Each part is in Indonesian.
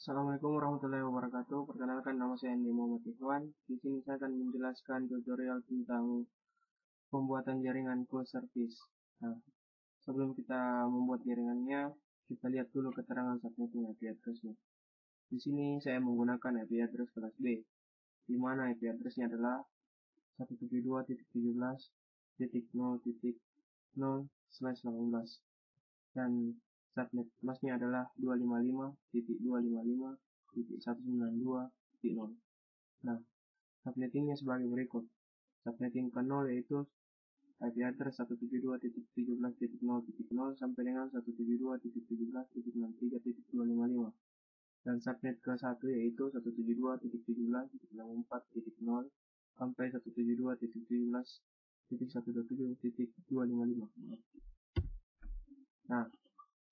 Assalamualaikum warahmatullahi wabarakatuh. Perkenalkan, nama saya Andi Muhammad Ikhwan. Di sini saya akan menjelaskan tutorial tentang pembuatan jaringan closed service. Nah, sebelum kita membuat jaringannya, kita lihat dulu keterangan subnetting IP address-nya. Di sini saya menggunakan IP address kelas B, di mana IP address-nya adalah 172.17.0.0/18 dan subnet kelasnya adalah 255.255.192.0. Nah, subnettingnya sebagai berikut. Subnetting ke 0 yaitu IP address 172.17.0.0 sampai dengan 172.17.63.255. Dan subnet ke 1 yaitu 172.17.64.0 sampai 172.17.127.255. Nah,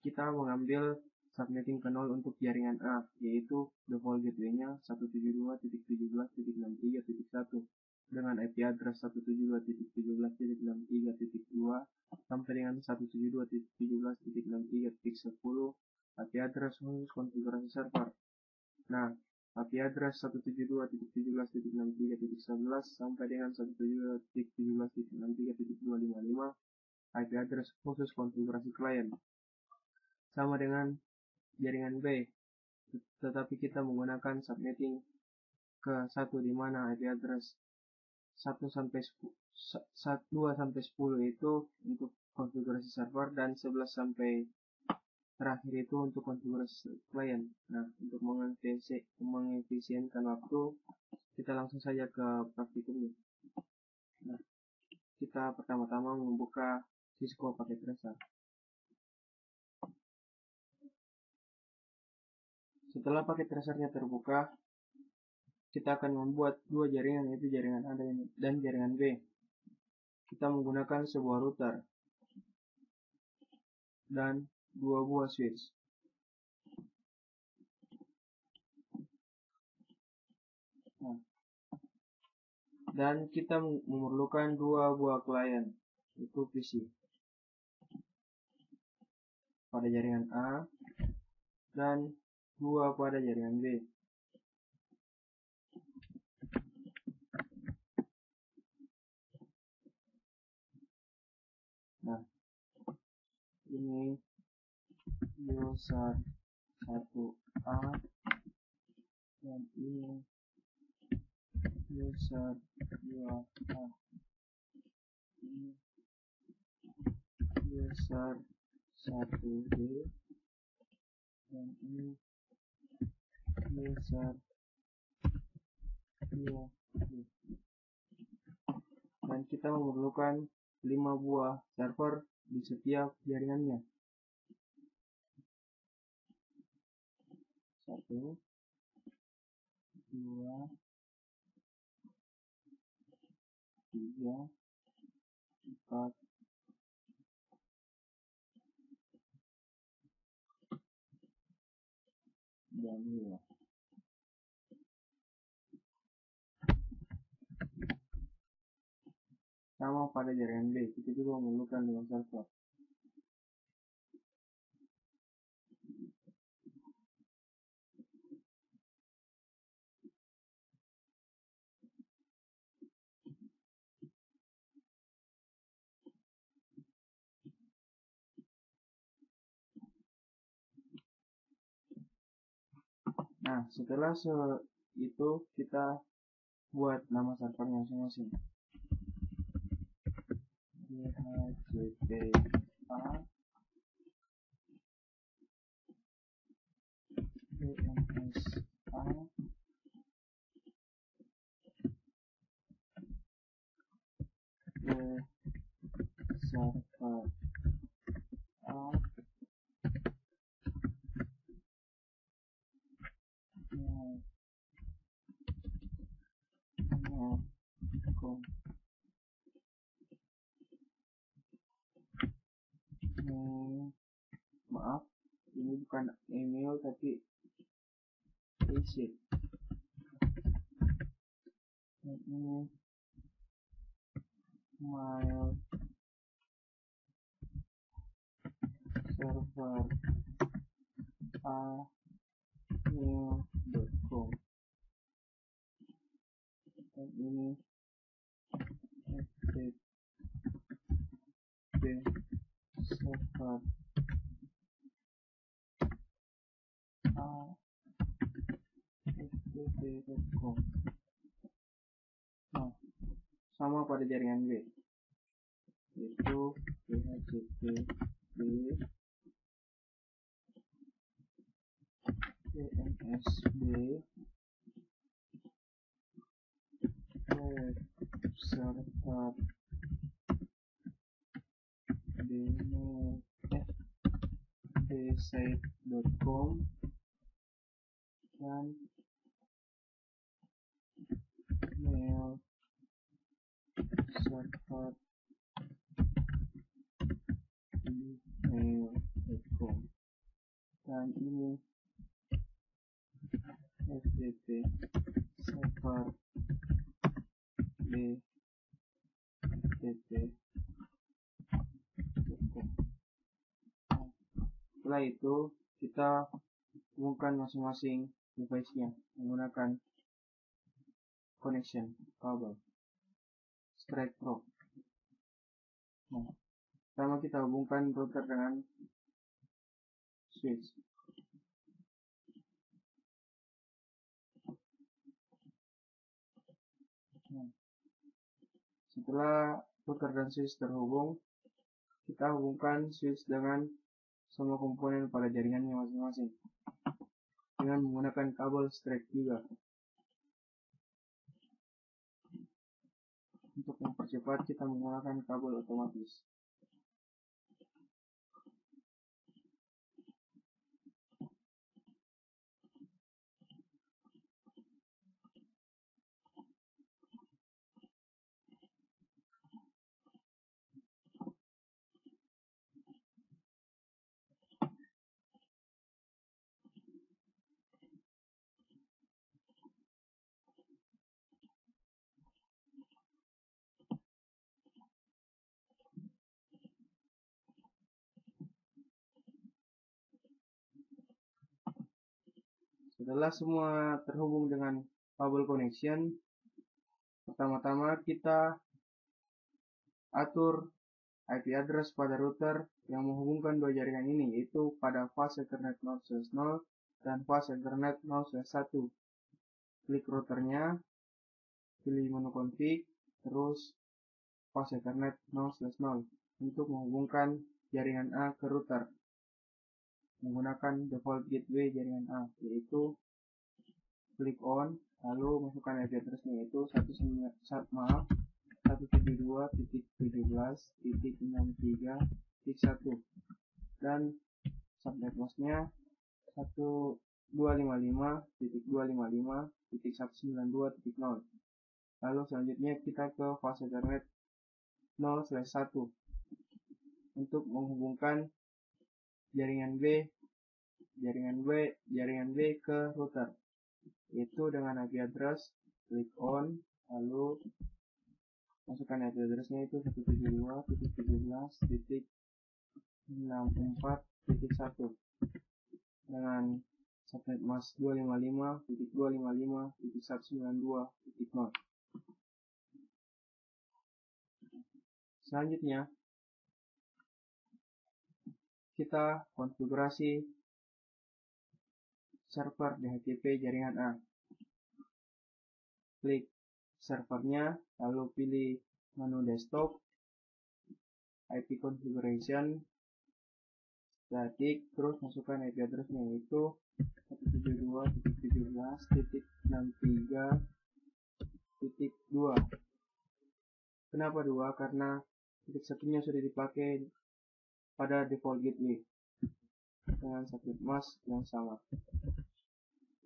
kita mengambil subnetting ke 0 untuk jaringan A, yaitu default gateway-nya 172.17.63.1 dengan IP address 172.17.63.2 sampai dengan 172.17.63.10 IP address khusus konfigurasi server. Nah, IP address 172.17.63.11 sampai dengan 172.17.63.255 IP address khusus konfigurasi klien. Sama dengan jaringan B, tetapi kita menggunakan subnetting ke 1 di mana IP address 2 sampai 10 itu untuk konfigurasi server dan 11 sampai terakhir itu untuk konfigurasi klien. Nah, untuk mengefisienkan waktu, kita langsung saja ke praktikumnya. Nah, kita pertama-tama membuka Cisco paket tracer. Setelah paket tracernya terbuka, kita akan membuat dua jaringan, yaitu jaringan A dan jaringan B. Kita menggunakan sebuah router dan dua buah switch. Nah, dan kita memerlukan dua buah klien, yaitu PC, pada jaringan A dan dua pada jaringan B. Nah, ini user 1A dan ini user 2A. Ini user 1B dan ini user 2B. Dan kita memerlukan 5 buah server di setiap jaringannya. 1, 2, 3, 4, dan 5. Sama pada jaringan B, kita juga memerlukan 5 server. Nah, setelah itu kita buat nama servernya masing-masing. DHCP-A, DNS-A, server A, maaf, ini bukan email tapi receipt. Ini mail server A gmail.com. Dan ini http server http.com. Nah, sama pada jaringan B, yaitu phcp dnsb web server dsite.com dan mail server gmail.com. Dan ini http server http.com. Setelah itu kita hubungkan masing-masing device-nya menggunakan connection kabel straight probe. Nah, pertama kita hubungkan router dengan switch. Nah, setelah router dan switch terhubung, kita hubungkan switch dengan semua komponen pada jaringannya masing-masing dengan menggunakan kabel straight juga. Untuk mempercepat, kita menggunakan kabel otomatis. Setelah semua terhubung dengan kabel connection, pertama-tama kita atur IP address pada router yang menghubungkan dua jaringan ini, yaitu pada fase Ethernet 0/0 dan fase Ethernet 0/1. Klik routernya, pilih menu config, terus fase Ethernet 0/0 untuk menghubungkan jaringan A ke router menggunakan default gateway jaringan A, yaitu klik on, lalu masukkan IP address-nya, yaitu 172.17.17.63.1 dan subnet mask-nya 1255.255.192.0. Lalu selanjutnya kita ke fase Ethernet 0/1 untuk menghubungkan jaringan B ke router, yaitu dengan IP address, klik on, lalu masukkan IP address-nya, itu 172.17.64.1 dengan subnet mask 255.255.192.0. Selanjutnya kita konfigurasi server DHCP jaringan A. Klik servernya, lalu pilih menu desktop, IP configuration, static, terus masukkan IP address-nya, yaitu 172.17.63.2. Kenapa 2? Karena titik satunya sudah dipakai pada default gateway dengan subnet mask yang sama,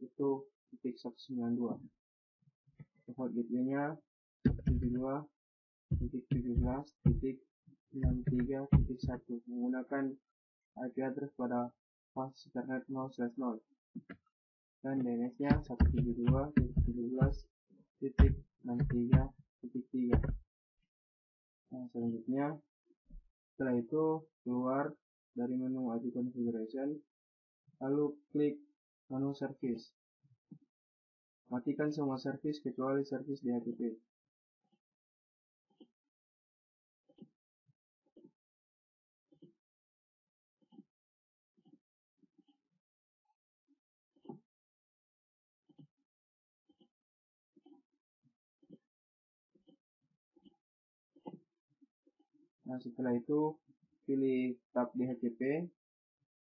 itu titik 192. Default gateway-nya 172.17.63.1 menggunakan IP address pada fase Ethernet 0/0 dan DNS-nya 172.17.63.3. Nah, selanjutnya setelah itu keluar dari menu IP configuration, lalu klik menu service. Matikan semua service kecuali service DHCP. Nah, setelah itu pilih tab DHCP,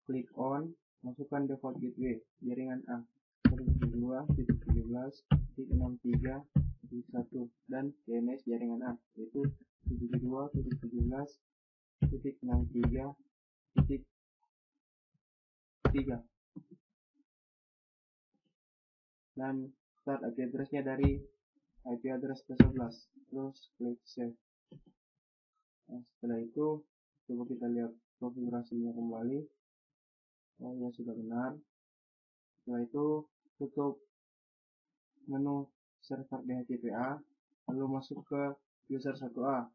klik on, masukkan default gateway jaringan A 172.17.63.1 dan DNS jaringan A yaitu 172.17.63.3 dan start IP address-nya dari IP address ke-11, terus klik save. Nah, setelah itu coba kita lihat konfigurasinya kembali. Oh ya, sudah benar. Setelah itu tutup menu server DHCP-A, lalu masuk ke user 1A,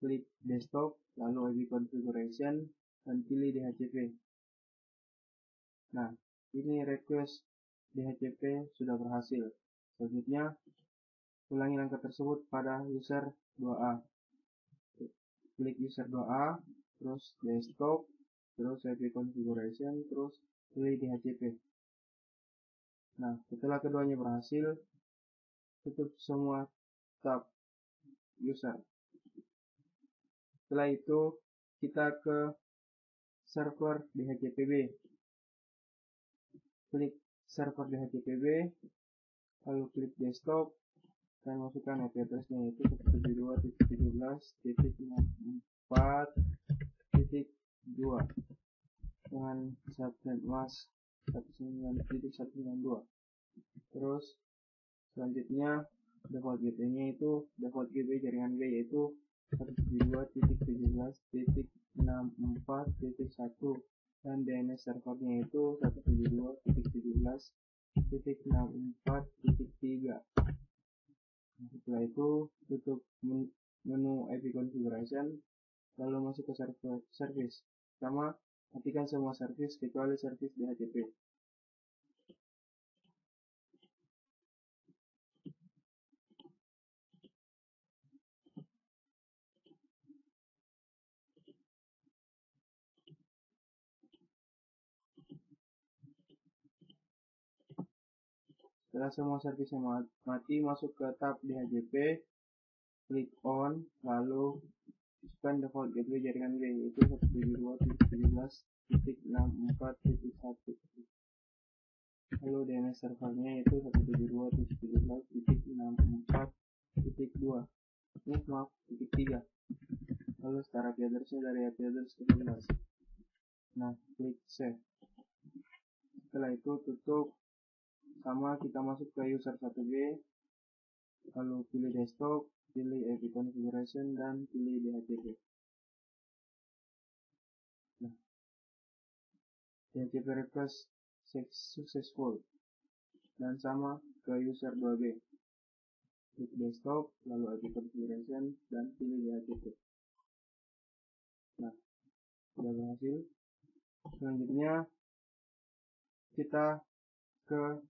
klik desktop, lalu IP configuration dan pilih DHCP. Nah, ini request DHCP sudah berhasil. Selanjutnya ulangi langkah tersebut pada user 2A. Klik user 2A, terus desktop, terus IP configuration, terus pilih DHCP. Nah, setelah keduanya berhasil, tutup semua tab user. Setelah itu kita ke server DHCPB. Klik server DHCPB, lalu klik desktop dan masukkan IP address-nya yaitu 172.17.64.2 dengan subnet mask 19.192. Terus selanjutnya default gateway-nya itu default gateway jaringan B yaitu 172.17.64.1 dan DNS servernya itu 172.17.64.3. Setelah itu tutup menu IP configuration, lalu masuk ke service. Pertama, matikan semua service kecuali service DHCP. Setelah semua service mati, masuk ke tab DHCP, klik on, lalu masukkan default gateway jaringan B yaitu 172.17.64.1. Lalu DNS servernya yaitu 172.17.64.2. Maaf, titik 3. Lalu start IP address-nya dari IP address ke-11. Nah, klik save. Setelah itu tutup. Sama kita masuk ke user 1B, lalu pilih desktop, pilih IP configuration dan pilih DHCP. Nah, DHCP request successful. Dan sama ke user 2B. Klik desktop, lalu IP configuration dan pilih DHCP. Nah, sudah berhasil. Selanjutnya kita ke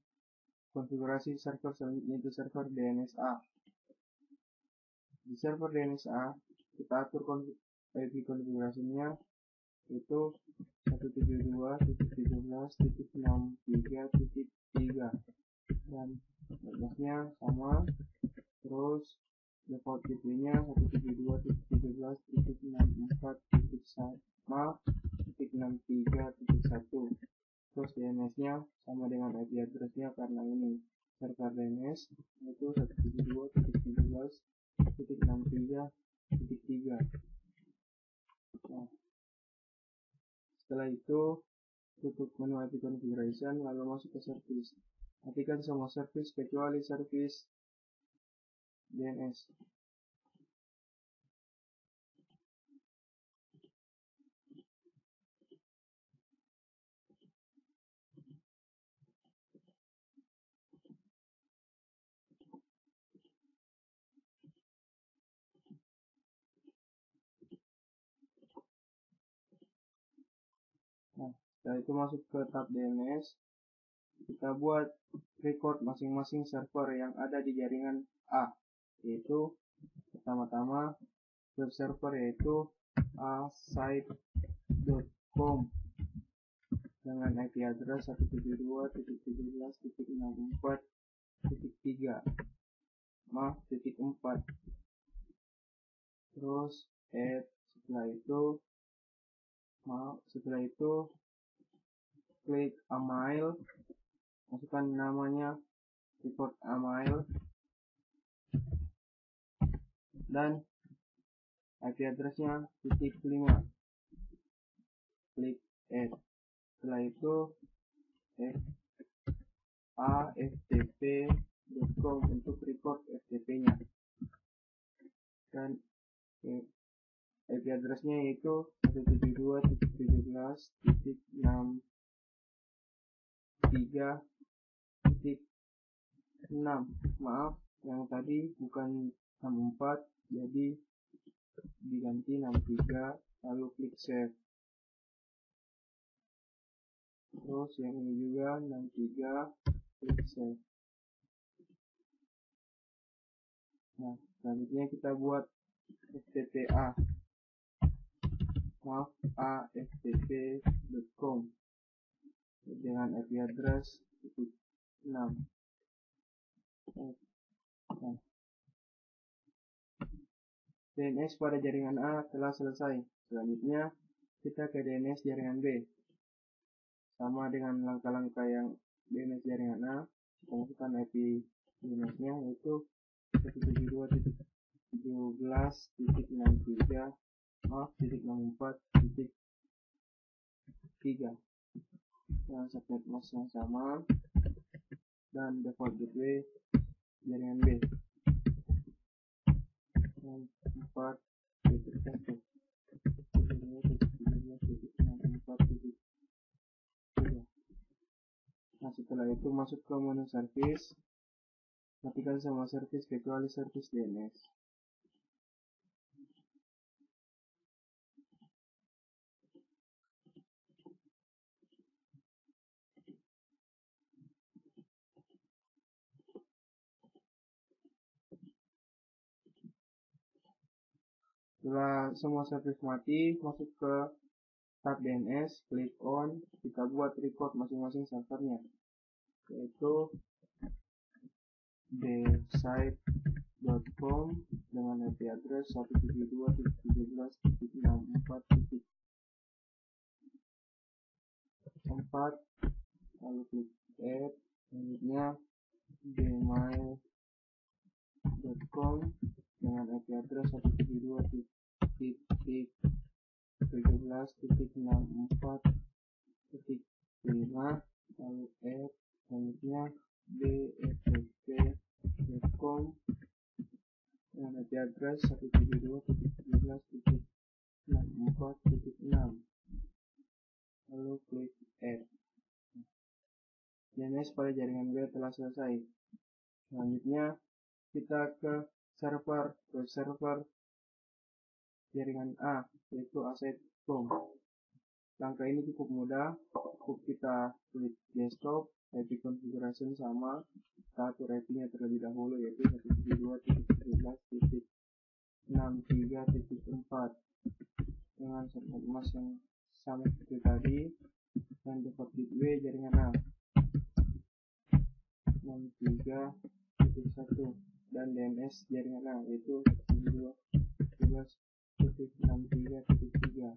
konfigurasi server selanjutnya yaitu server DNS-A. Di server DNS-A kita atur IP konfigurasinya itu 172.17.63.3 dan networknya sama, terus default gateway-nya 172.17.64.6.3.1, terus DNS-nya sama dengan IP address-nya karena ini server DNS yaitu 172.17.63.3. Nah, setelah itu tutup menu IP configuration lalu masuk ke service. Matikan semua service kecuali service DNS. Nah, setelah itu masuk ke tab DNS, kita buat record masing-masing server yang ada di jaringan A, yaitu pertama-tama web server yaitu asite.com dengan IP address 172.17.64.3 4. Terus setelah itu klik amail, masukkan namanya report amail dan IP addressnya /5, klik add. Setelah itu aftp.com untuk record FTP-nya dan IP addressnya yaitu 172.17.63.6. maaf, yang tadi bukan 64, jadi diganti 63, lalu klik save. Terus yang ini juga 63, klik save. Nah, selanjutnya kita buat aftp.com dengan IP address 6. DNS pada jaringan A telah selesai. Selanjutnya kita ke DNS jaringan B. Sama dengan langkah-langkah yang DNS jaringan A, kita masukkan IP DNS-nya yaitu 172.17.64.3 dengan subnet mask yang sama dan default gateway jaringan B 4.1. Nah, setelah itu masuk ke menu service, matikan semua service kecuali service DNS. Setelah semua service mati, masuk ke tab DNS, klik on, kita buat record masing-masing servernya, yaitu dsite.com dengan IP address 172.17.64.4, lalu klik add. Selanjutnya gmail.com dengan IP address 172.17.64.5, lalu add. Selanjutnya bftp.com dengan IP address 172.17.64.6, lalu klik add. DNS pada jaringan B telah selesai. Selanjutnya kita ke web server jaringan A, yaitu asite.com. Langkah ini cukup mudah, cukup kita klik desktop, IP configuration sama, kita atur IP-nya terlebih dahulu yaitu 172.17.63.4 dengan subnet mask yang sama seperti tadi dan default gateway jaringan A 63.1 dan DNS jaringan A yaitu 172.17.63.3.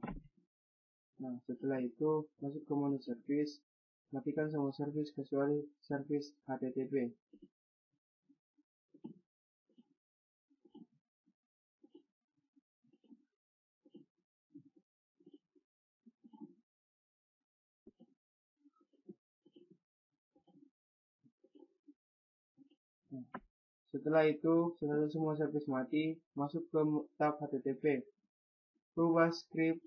Nah, setelah itu masuk ke menu service, matikan semua service kecuali service HTTP. Setelah itu, setelah semua service mati, masuk ke tab HTTP. Rubah script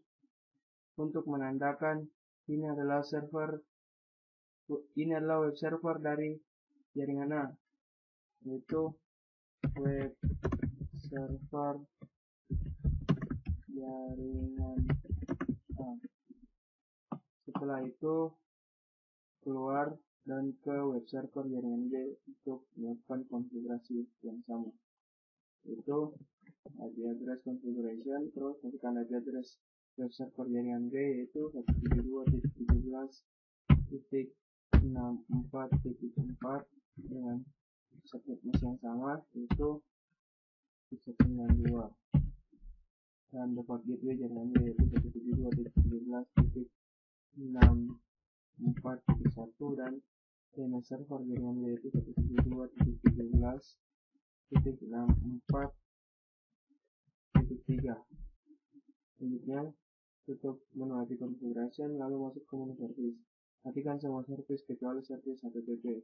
untuk menandakan ini adalah web server dari jaringan A, yaitu web server jaringan A. Setelah itu keluar dan ke web server jaringan B untuk melakukan konfigurasi yang sama. Itu IP address configuration, terus masukkan IP address web server jaringan B yaitu 172.17.64.4 dengan subnet mesh yang sama yaitu 192, dan default gateway jaringan B yaitu 172.17.64.1 dan DNS server jaringan B yaitu 172.17.64.3. Selanjutnya tutup menu IP configuration lalu masuk ke menu service. Matikan semua service kecuali service HTTP.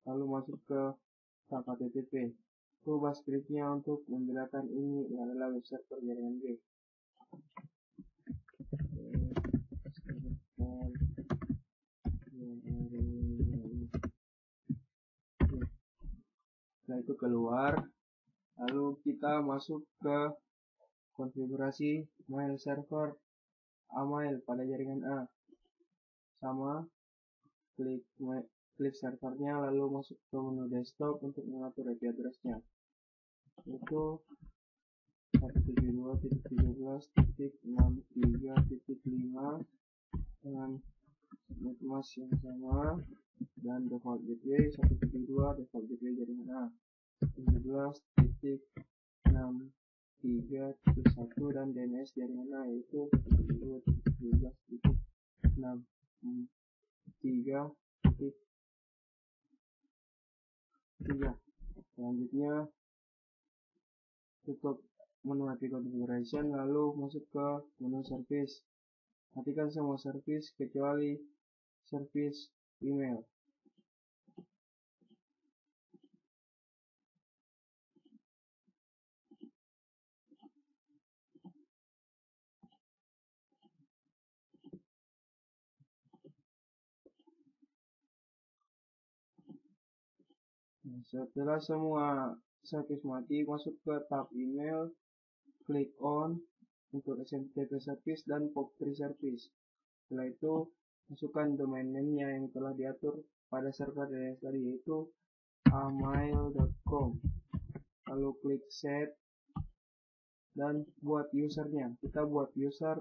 Lalu masuk ke tab HTTP. Ubah scriptnya untuk membedakan ini adalah web server jaringan B. Setelah itu keluar, lalu kita masuk ke konfigurasi mail server amail pada jaringan A. Sama, klik servernya lalu masuk ke menu desktop untuk mengatur IP address-nya. Itu 172.17.63.5 dengan subnet mask yang sama dan default gateway 172 default gateway jaringan A 17.63.1 dan DNS jaringan A yaitu 172.17.63.3. Selanjutnya tutup menu IP configuration lalu masuk ke menu service. Matikan semua service kecuali service email. Setelah semua service mati, masuk ke tab email, klik on untuk SMTP service dan POP3 service. Setelah itu masukkan domain name-nya yang telah diatur pada server DNS tadi yaitu amail.com. Lalu klik set dan buat usernya. Kita buat user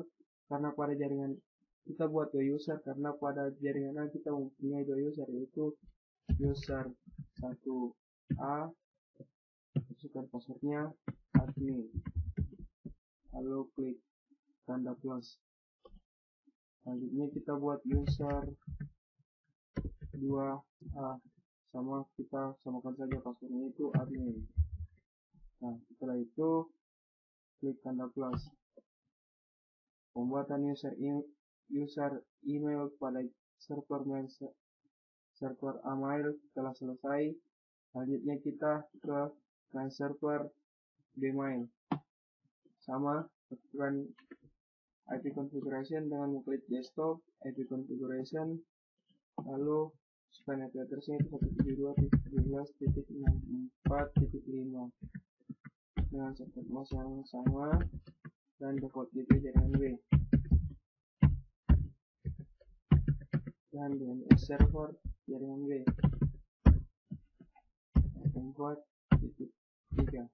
karena pada jaringan kita buat dua user karena pada jaringan A kita mempunyai dua user yaitu user 1A, masukkan passwordnya admin, lalu klik tanda plus. Selanjutnya kita buat user 2A, sama kita samakan saja passwordnya itu admin. Nah, setelah itu klik tanda plus. Pembuatan user email pada server amail telah selesai. Selanjutnya kita ke client server bmail. Sama, lakukan IP configuration dengan mengklik desktop, IP configuration, lalu span IP address-nya itu 172.17.64.5 dengan subnet mask yang sama dan default gateway jaringan B dan DNS server jaringan B 4.3.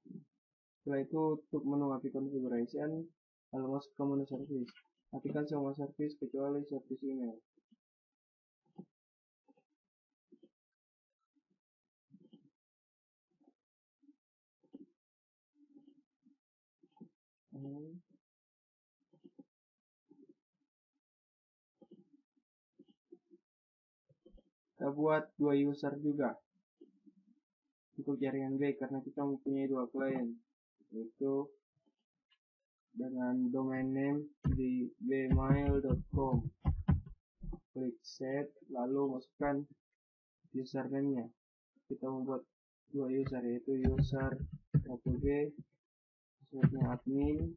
Setelah itu tutup menu IP configuration lalu masuk ke menu service. Matikan semua service kecuali service email. Kita buat dua user juga untuk jaringan B karena kita mempunyai dua klien, yaitu dengan domain name di bmail.com. Klik set lalu masukkan username-nya. Kita membuat dua user yaitu user 1B, passwordnya admin,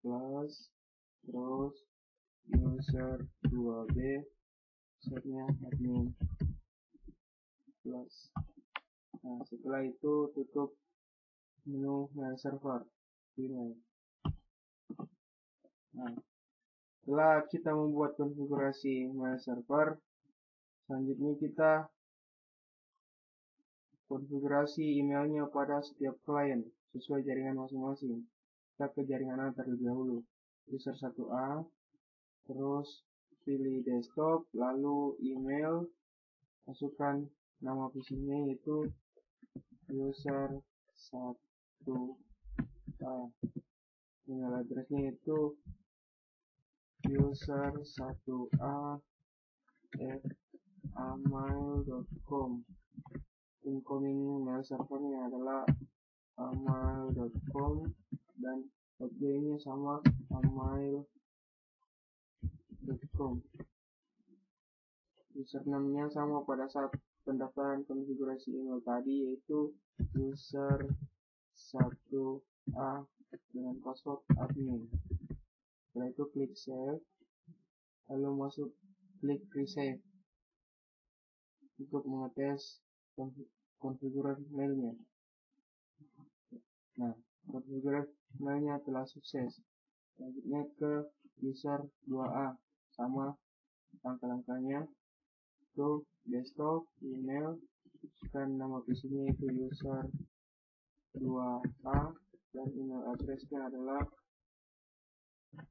plus terus user 2B passwordnya admin plus. Nah, setelah itu tutup menu mail server email. Nah, setelah kita membuat konfigurasi mail server, selanjutnya kita konfigurasi emailnya pada setiap klien sesuai jaringan masing-masing. Kita ke jaringan A terlebih dahulu, user 1A, terus pilih desktop, lalu email, masukkan nama PCnya yaitu user 1A, email addressnya itu user1a@amail.com. Incoming mail servernya adalah amail.com dan hotbay-nya sama amail.com. Username-nya sama pada saat pendaftaran konfigurasi email tadi, yaitu user1a dengan password admin. Setelah itu klik save, lalu masuk klik resave untuk mengetes konfigurasi mailnya. Nah, konfigurasi mailnya telah sukses. Selanjutnya ke user 2A, sama langkah-langkahnya, itu desktop, email, masukkan nama PC-nya itu user 2A dan email address-nya adalah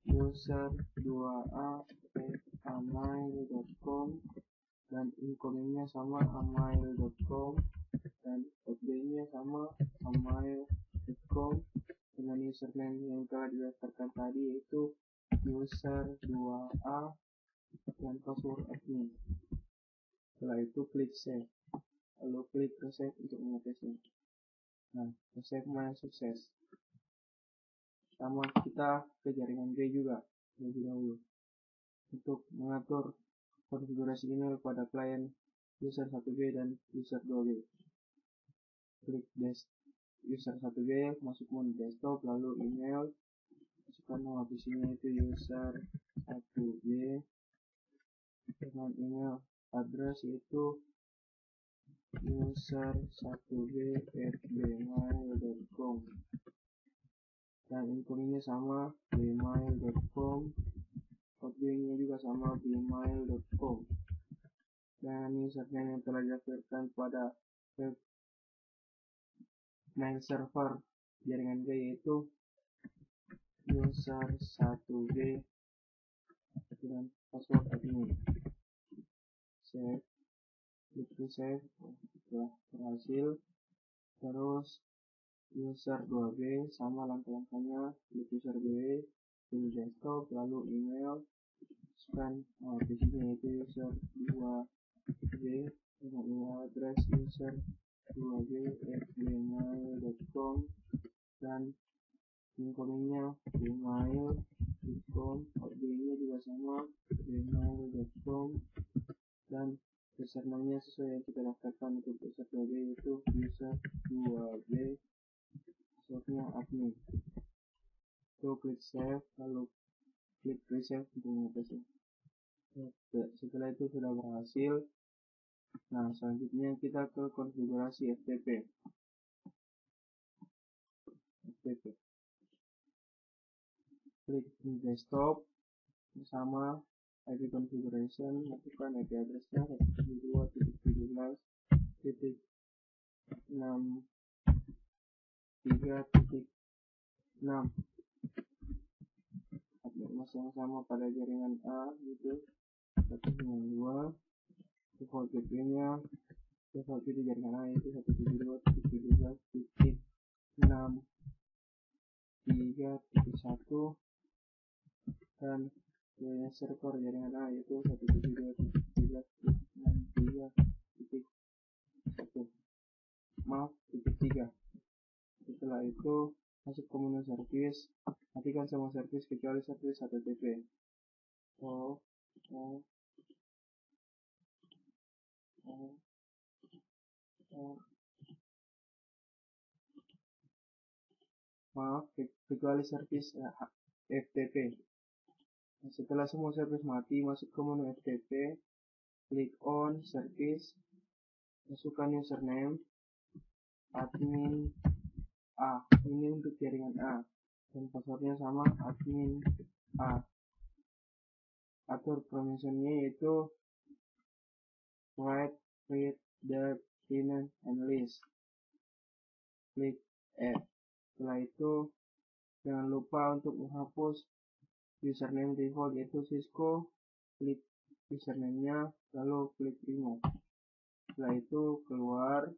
user2a@amail.com dan incoming-nya sama amail.com dan hotbay-nya sama amail.com dengan username yang telah didaftarkan tadi yaitu user2a dan password admin. Setelah itu klik save, lalu klik resave untuk mengetesnya. Nah, resave mail sukses. Sama kita ke jaringan B juga lebih dahulu untuk mengatur konfigurasi email pada klien user 1B dan user 2B. Klik user 1B, masuk menu desktop, lalu email, masukkan nama PC-nya itu user 1B dengan email address yaitu user1b@gmail.com dan incoming-nya sama gmail.com, hotbay-nya juga sama gmail.com dan username yang telah didaftarkan pada web mail server jaringan B yaitu user1b dengan password admin. Save, klik save, setelah berhasil. Terus user 2B sama langkah-langkahnya, klik user 2B, pilih desktop, lalu email, masukkan PC-nya yaitu user 2B dengan email address user 2b@gmail.com dan incoming-nya gmail.com, hotbay-nya juga sama gmail.com dan username-nya sesuai yang kita daftarkan untuk user 2B yaitu user 2B, passwordnya admin. Itu klik save, lalu klik resave untuk mengetesnya. Setelah itu sudah berhasil. Nah, selanjutnya kita ke konfigurasi FTP. Klik di desktop bersama IP configuration, masukkan IP address-nya 172.17.63.6. Yang sama pada jaringan A gitu 192. Default gateway-nya default di jaringan A itu 172.17.6.3.1 dan server jaringan A itu 172.17.63.1 titik 3. Setelah itu masuk ke menu service, matikan semua service kecuali service HTTP. Kecuali service FTP. Setelah semua service mati, masuk ke menu FTP, klik on service, masukkan username admin A, ini untuk jaringan A, dan passwordnya sama admin A. Atur permissionnya yaitu write, read, delete, rename, and list. Klik add. Setelah itu jangan lupa untuk menghapus username default yaitu Cisco. Klik username-nya, lalu klik remove. Setelah itu keluar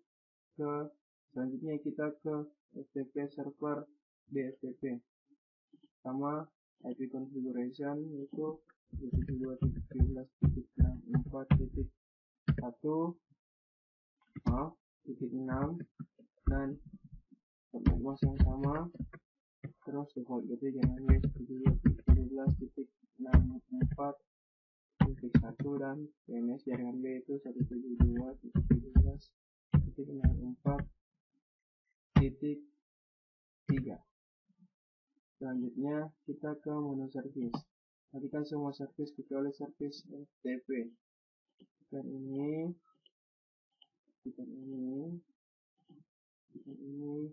ke selanjutnya kita ke FTP server DFTP sama IP configuration yaitu 172.17.4.1.6 dan port yang sama, terus default gateway jangan lupa 172.17.64.1 dan DNS jaringan B itu 172.17.64.3. Selanjutnya kita ke menu service. Matikan semua service kecuali service FTP. Tekan ini, tekan ini, tekan ini,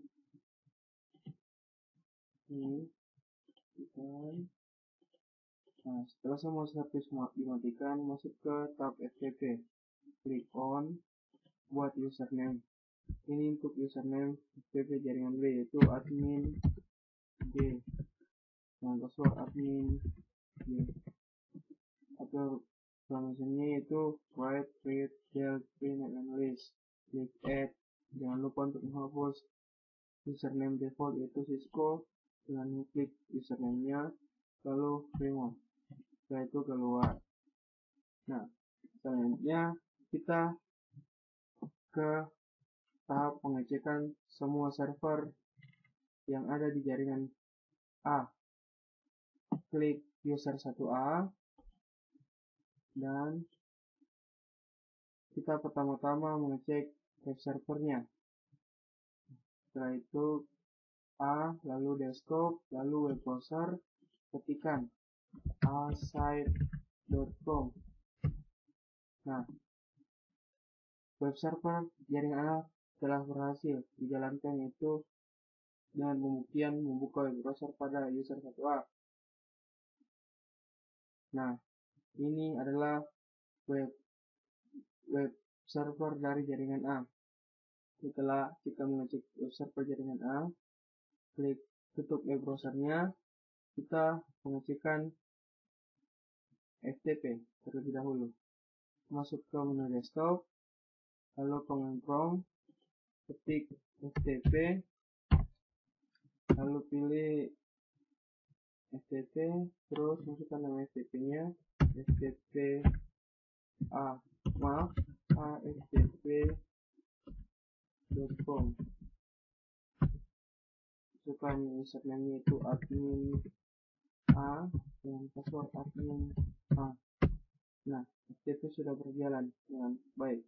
tekan. Nah, setelah semua service dimatikan, masuk ke tab FTP. Klik on, buat username. Ini untuk username FTP jaringan B yaitu admin B. Nah, password admin B. Atau permissionnya yaitu write, read, delete, rename, and list. Klik add. Jangan lupa untuk menghapus username default yaitu Cisco dengan klik username-nya, lalu remove. Setelah itu keluar. Nah, selanjutnya kita ke tahap pengecekan semua server yang ada di jaringan A. Klik user 1A dan kita pertama-tama mengecek web servernya. Setelah itu A, lalu desktop, lalu web browser, ketikan asite.com. Nah, web server jaringan A telah berhasil dijalankan yaitu dengan pembuktian membuka web browser pada user 1A. Nah, ini adalah web server dari jaringan A. Setelah kita mengecek web server jaringan A, klik tutup web browsernya, kita pengecekan FTP terlebih dahulu. Masuk ke menu desktop, lalu command prompt, ketik FTP, lalu pilih FTP, terus masukkan nama FTP-nya, FTP AFTP.com. Masukkan username itu admin A dan password admin A. Nah, FTP sudah berjalan dengan baik.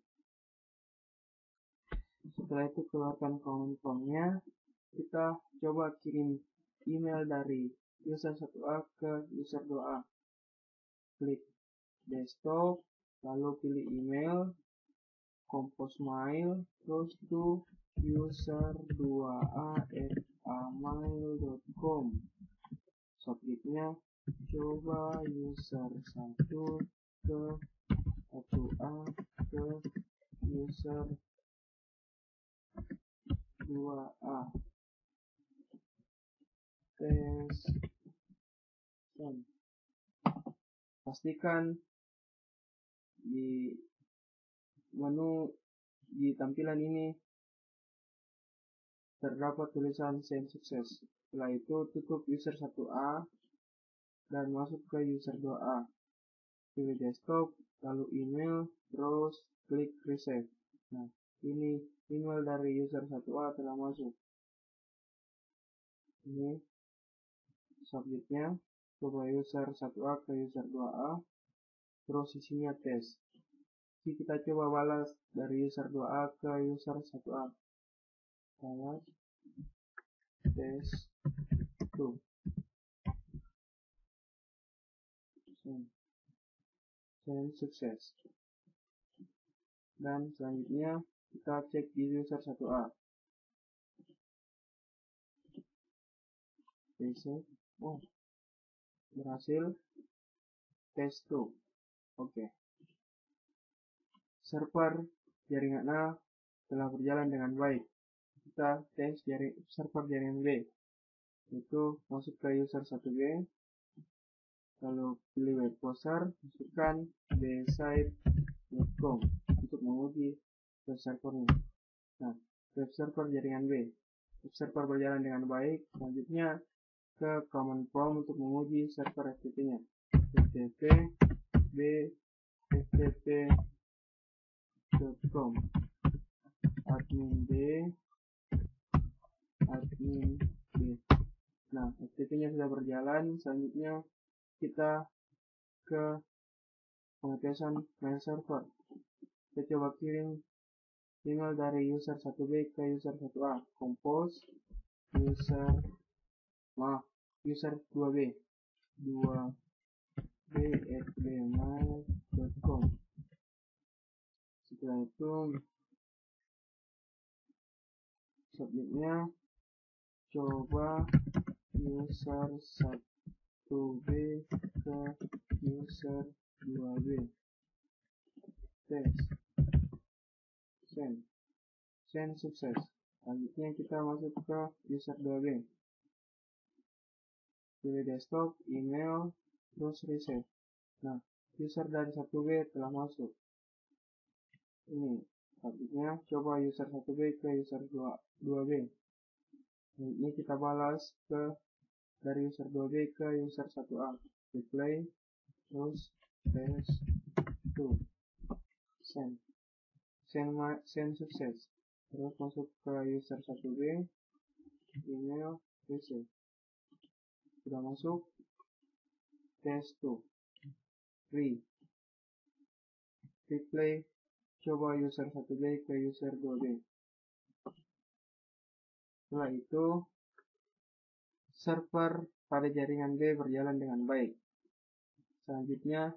Setelah itu keluarkan command prompt-nya, kita coba kirim email dari user 1A ke user 2A. Klik desktop, lalu pilih email, compose mail, terus to user2a@gmail.com. Subjeknya coba user 1 ke 1A ke user 2A. Tes. Pastikan di menu di tampilan ini terdapat tulisan send sukses. Setelah itu tutup user 1A dan masuk ke user 2A. Pilih desktop, lalu email, terus klik reset. Nah, ini email dari user 1A telah masuk. Ini subjeknya coba user 1A ke user 2A, terus isinya tes. Jadi kita coba balas dari user 2A ke user 1A. Balas tes 2. Send sukses. Dan selanjutnya kita cek di user 1A. Oh, berhasil. Test 2. Oke. Server jaringan A telah berjalan dengan baik. Kita tes server jaringan B. Itu masuk ke user 1B. Lalu pilih web browser, masukkan bsite.com untuk menguji web servernya. Nah, web server jaringan B. Web server berjalan dengan baik. Selanjutnya ke command prompt untuk menguji server FTP-nya. FTP b ftp.com admin b. Nah, FTP-nya sudah berjalan. Selanjutnya kita ke pengetesan mail server. Kita coba kirim email dari user 1B ke user 1A. Compose user 2B 2b@gmail.com. Setelah itu submitnya coba user 1B ke user 2B. Tes. Send sukses. Selanjutnya kita masuk ke user 2B. Pilih desktop, email, terus reset. Nah, user dari 1B telah masuk. Ini, selanjutnya coba user 1B ke user 2B. Ini kita balas dari user 2B ke user 1A. Replay, terus test 2. Send sukses. Terus masuk ke user 1B, email, reset. Sudah masuk. Test 2. Replay, coba user 1B ke user 2B. Setelah itu, server pada jaringan B berjalan dengan baik. Selanjutnya,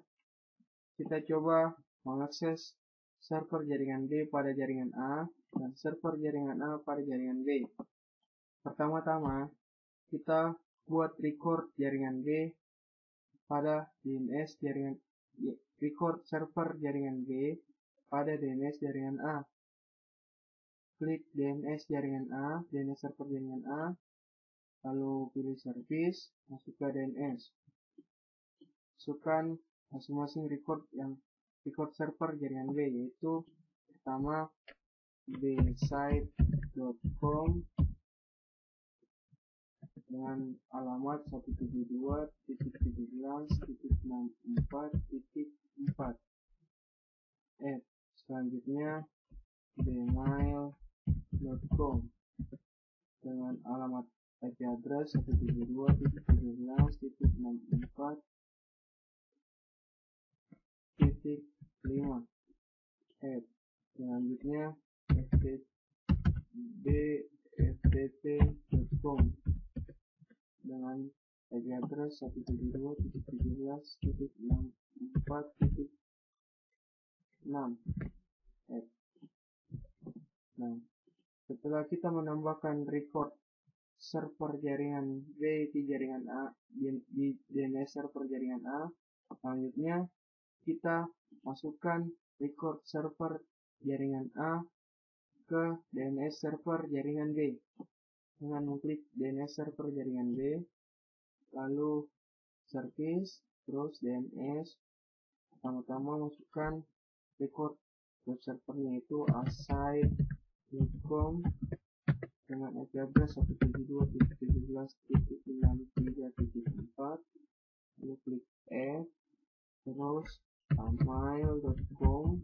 kita coba mengakses server jaringan B pada jaringan A dan server jaringan A pada jaringan B. Pertama-tama, kita buat record jaringan B pada DNS jaringan record server jaringan B pada DNS jaringan A. Klik DNS jaringan A, DNS server jaringan A, lalu pilih service, masuk ke DNS. Masukkan masing-masing record server jaringan B, yaitu pertama bsite.com dengan alamat 172.17.64.4. Selanjutnya bmail.com dengan alamat IP address 172.17.64.5. Selanjutnya ftt.com dengan IP address 172.17.64.6. Nah, setelah kita menambahkan record server jaringan B di jaringan A di DNS server jaringan A, selanjutnya kita masukkan record server jaringan A ke DNS server jaringan B dengan mengklik DNS server jaringan B, lalu service, terus DNS. Pertama-tama masukkan record web servernya, itu aside.com dengan IP address 172.17.63.4, lalu klik add, terus amail.com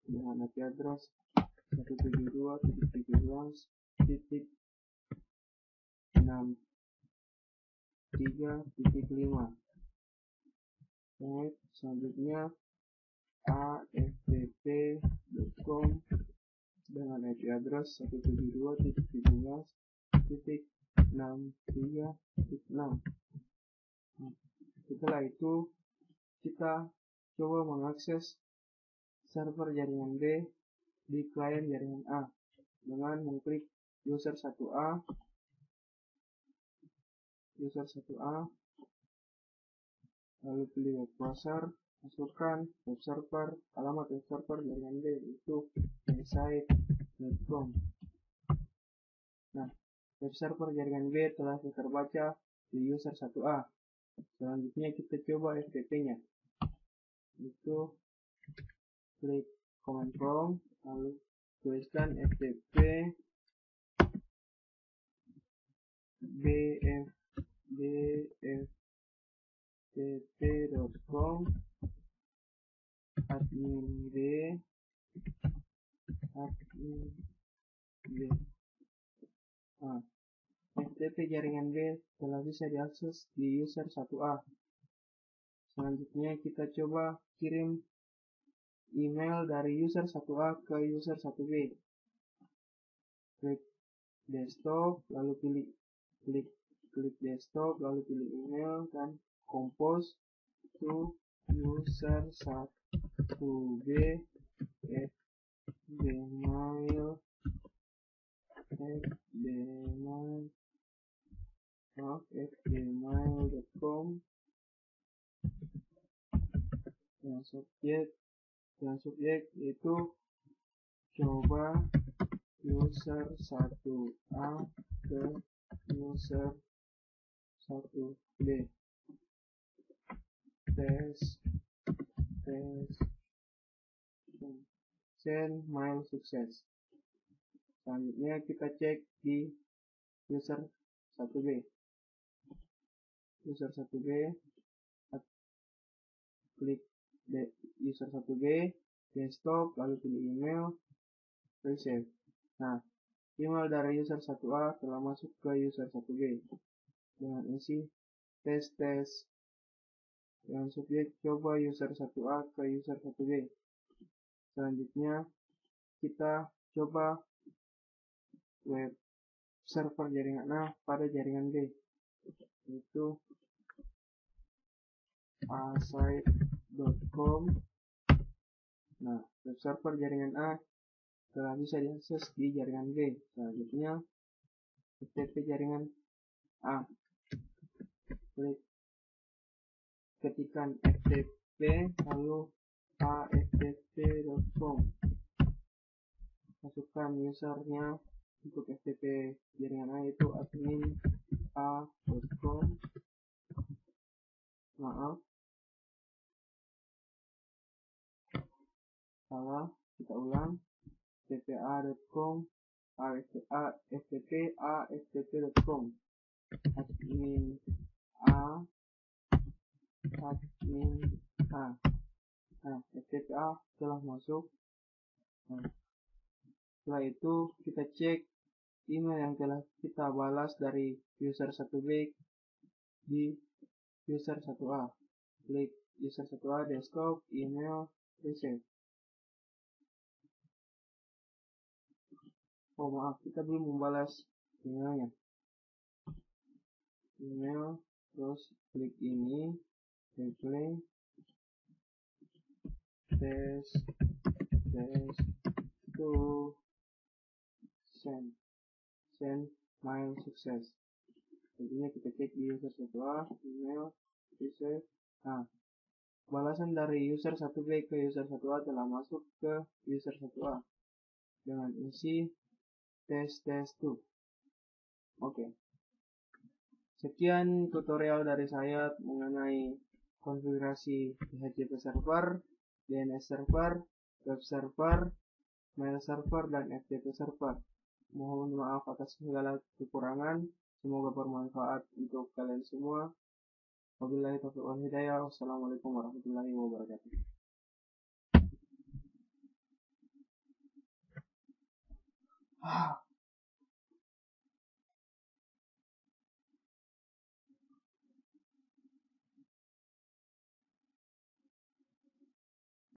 dengan IP address 172.17.63.5. Selanjutnya aftp.com dengan IP address 172.17.63.6. Setelah itu kita coba mengakses server jaringan B di klien jaringan A dengan mengklik user 1A, lalu pilih web browser, masukkan web server, alamat web server jaringan B yaitu website.com. Nah, web server jaringan B telah terbaca di user 1A. Selanjutnya kita coba FTP-nya. Itu klik command prompt, lalu tuliskan FTP bftp.com admin B. Nah, FTP jaringan B telah bisa diakses di user 1A. Selanjutnya kita coba kirim email dari user 1A ke user 1B. Klik desktop, lalu klik desktop, lalu pilih email dan compose to user 1B at gmail.com. Yang subjek yaitu coba user 1A ke user 1B. Send mail sukses. Selanjutnya kita cek di user 1B. Klik user 1B, desktop, lalu pilih email, resave. Nah, email dari user 1A telah masuk ke user 1B dengan isi tes. Yang subjek coba user 1A ke user 1B. Selanjutnya kita coba web server jaringan A pada jaringan B, yaitu asite.com. Nah, web server jaringan A telah bisa diakses di jaringan B. Selanjutnya FTP jaringan A, ketikkan FTP lalu aftp.com, masukkan usernya untuk FTP jaringan A itu admin a.com. Maaf, salah, kita ulang. ftpa.com, aftp.com, admin a. Nah, FTPA telah masuk. Nah, setelah itu kita cek email yang telah kita balas dari user 1B di user 1A. Klik user 1A, desktop, email, resave. Oh maaf, kita belum membalas emailnya. Email, terus klik ini, reply, test to send mail sukses. Tentunya kita cek di user 1A, email, resave. Nah, balasan dari user 1B ke user 1A telah masuk ke user 1A dengan isi test2. Oke. Sekian tutorial dari saya mengenai konfigurasi DHCP server, DNS server, web server, mail server, dan FTP server. Mohon maaf atas segala kekurangan. Semoga bermanfaat untuk kalian semua. Wabillahi taufiq wal hidayah. Wassalamualaikum warahmatullahi wabarakatuh.